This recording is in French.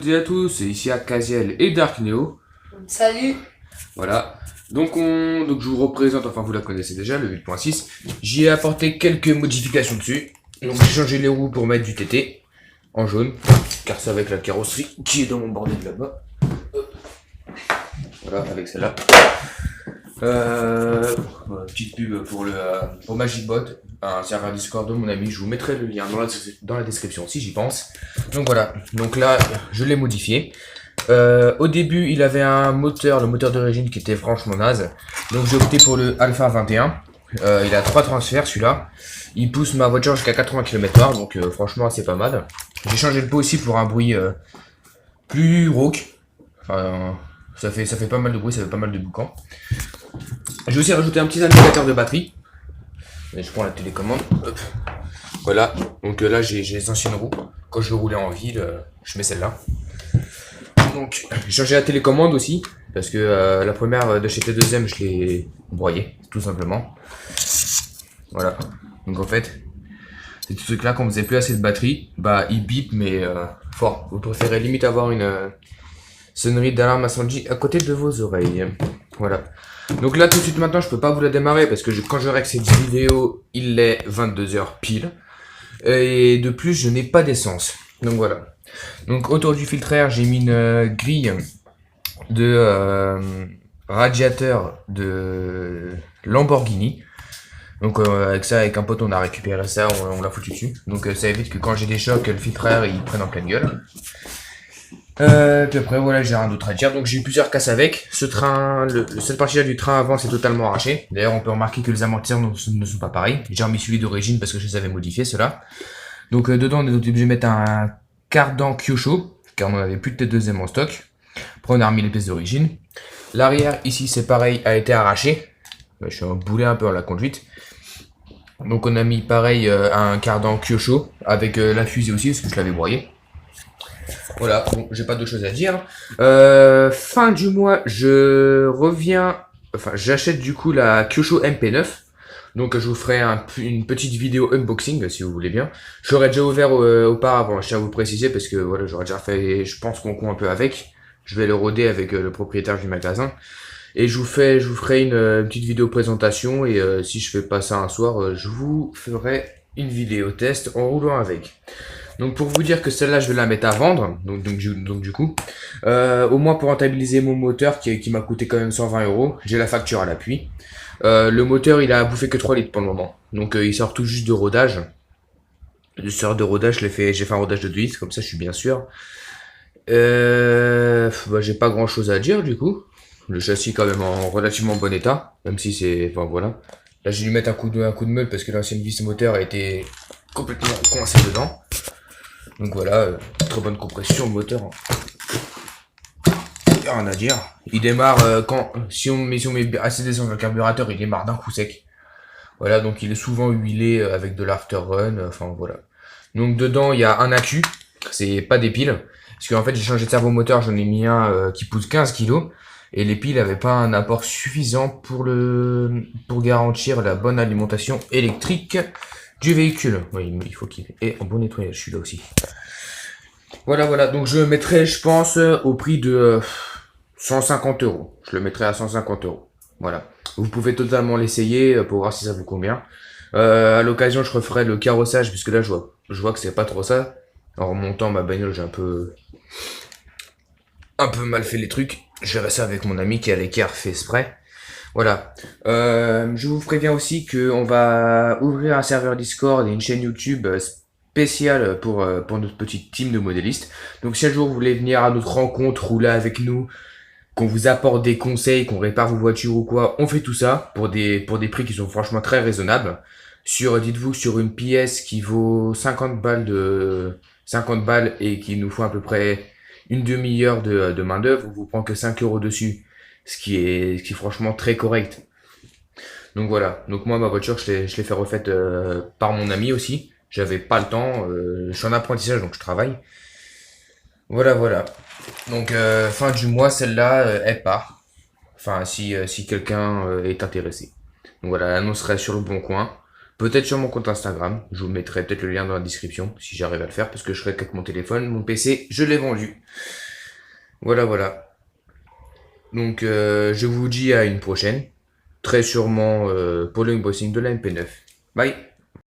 Et à tous, c'est ici Akaziel et Dark Neo. Salut. Voilà. Donc je vous représente, enfin vous la connaissez déjà, le 8.6. J'y ai apporté quelques modifications dessus. Donc j'ai changé les roues pour mettre du TT en jaune, car c'est avec la carrosserie qui est dans mon bordel là-bas. Voilà, avec celle-là. Petite pub pour Magicbot, un serveur Discord de mon ami. Je vous mettrai le lien dans la description si j'y pense. Donc voilà, donc là je l'ai modifié. Au début il avait un moteur, le moteur d'origine qui était franchement naze. Donc j'ai opté pour le Alpha 21. Il a 3 transferts celui-là. Il pousse ma voiture jusqu'à 80 km/h, donc franchement c'est pas mal. J'ai changé le pot aussi pour un bruit plus rauque. Enfin, ça fait pas mal de bruit, ça fait pas mal de boucan. J'ai aussi rajouté un petit indicateur de batterie. Et je prends la télécommande. Hop. Voilà. Donc là j'ai les anciennes roues. Quand je veux rouler en ville, je mets celle-là. Donc j'ai changé la télécommande aussi. Parce que la première de chez T2M je l'ai broyée, tout simplement. Voilà. Donc en fait, c'est tout ce truc là, quand vous n'avez plus assez de batterie, bah il bip mais fort. Vous préférez limite avoir une sonnerie d'alarme incendie à côté de vos oreilles. Voilà. Donc là tout de suite maintenant je peux pas vous la démarrer parce que quand je règle cette vidéo il est 22h pile. Et de plus je n'ai pas d'essence. Donc voilà. Donc autour du filtre air j'ai mis une grille de radiateur de Lamborghini. Donc avec ça, avec un pote on a récupéré ça, on l'a foutu dessus. Donc ça évite que quand j'ai des chocs, le filtre air il prenne en pleine gueule. Puis après voilà, j'ai rien d'autre à dire. Donc j'ai eu plusieurs casses avec. Ce train, cette partie là du train avant c'est totalement arraché. D'ailleurs on peut remarquer que les amortisseurs ne sont pas pareils. J'ai remis celui d'origine parce que je les avais modifiés ceux-là. Donc dedans on est obligé de mettre un cardan Kyosho, car on avait plus de T2M en stock. Après on a remis les pièces d'origine. L'arrière ici c'est pareil, a été arraché. Je suis un boulet un peu à la conduite. Donc on a mis pareil un cardan Kyosho avec la fusée aussi parce que je l'avais broyé. Voilà, bon, j'ai pas d'autre chose à dire. Fin du mois, je reviens, enfin j'achète du coup la Kyosho MP9. Donc je vous ferai une petite vidéo unboxing si vous voulez bien. J'aurais déjà ouvert auparavant, je tiens à vous préciser parce que voilà, j'aurais déjà fait, je pense qu'on court un peu avec. Je vais le roder avec le propriétaire du magasin. Et je vous ferai une petite vidéo présentation et si je fais pas ça un soir, je vous ferai une vidéo test en roulant avec. Donc pour vous dire que celle-là je vais la mettre à vendre, donc du coup, au moins pour rentabiliser mon moteur qui m'a coûté quand même 120 €, j'ai la facture à l'appui. Le moteur il a bouffé que 3 litres pour le moment, donc il sort tout juste de rodage. Il sort de rodage, j'ai fait un rodage de 2 litres, comme ça je suis bien sûr. Bah, j'ai pas grand chose à dire du coup. Le châssis quand même en relativement bon état, même si c'est, enfin voilà. Là j'ai dû mettre un coup de meule parce que l'ancienne vis moteur a été complètement coincée dedans. Donc voilà, très bonne compression le moteur. Rien à dire. Il démarre si on met assez d'essence dans le carburateur, il démarre d'un coup sec. Voilà, donc il est souvent huilé avec de l'after run, enfin voilà. Donc dedans il y a un accu, c'est pas des piles. Parce qu'en fait j'ai changé de servomoteur, j'en ai mis un qui pousse 15 kg. Et les piles n'avaient pas un apport suffisant pour garantir la bonne alimentation électrique du véhicule. Oui, il faut qu'il ait un bon nettoyage, celui-là aussi. Voilà, donc je le mettrai, je pense, au prix de 150 €. Je le mettrai à 150 €. Voilà. Vous pouvez totalement l'essayer pour voir si ça vous convient. À l'occasion, je referai le carrossage, puisque là, je vois que c'est pas trop ça. En remontant ma bagnole, j'ai un peu mal fait les trucs. Je verrai ça avec mon ami qui a l'équerre fait exprès. Voilà. Je vous préviens aussi qu'on va ouvrir un serveur Discord et une chaîne YouTube spéciale pour notre petite team de modélistes. Donc si un jour vous voulez venir à notre rencontre, rouler avec nous, qu'on vous apporte des conseils, qu'on répare vos voitures ou quoi, on fait tout ça pour des prix qui sont franchement très raisonnables. Dites-vous sur une pièce qui vaut 50 balles et qui nous faut à peu près une demi-heure de main d'œuvre, on vous prend que 5 € dessus, ce qui est franchement très correct. Donc voilà, donc moi ma voiture je l'ai fait refaite par mon ami aussi, j'avais pas le temps, je suis en apprentissage donc je travaille. Voilà. Donc fin du mois celle-là elle part, enfin si quelqu'un est intéressé. Donc voilà, l'annonce serait sur le bon coin. Peut-être sur mon compte Instagram. Je vous mettrai peut-être le lien dans la description si j'arrive à le faire parce que je ferai qu'avec mon téléphone. Mon PC, je l'ai vendu. Voilà, voilà. Donc, je vous dis à une prochaine. Très sûrement pour le unboxing de la MP9. Bye!